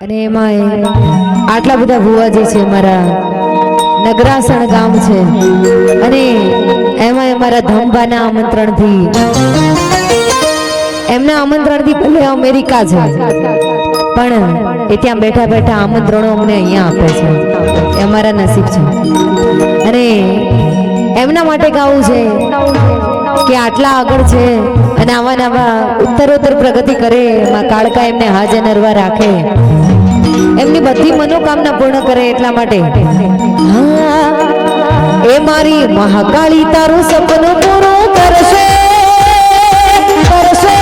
અને એમાં આટલા બધા ભુવાજી છે, મારા નગરાસણ ગામ છે અને એમાં અમારા ધમબાના આમંત્રણથી એમના આમંત્રણથી ભલે અમેરિકા છે પણ એ ત્યાં બેઠા બેઠા આમંત્રણો અમને અહીંયા આપે છે, એ અમારા નસીબ છે અને એમના માટે ગાવું છે કે આટલા આગળ છે અને આવા નવા ઉત્તરોત્તર પ્રગતિ કરે, માં કાળકા એમને હાજર નરવા રાખે, એમની બધી મનોકામના પૂર્ણ કરે એટલા માટે એ મારી મહાકાળી તારું સપનું પૂરું કરશે કરશે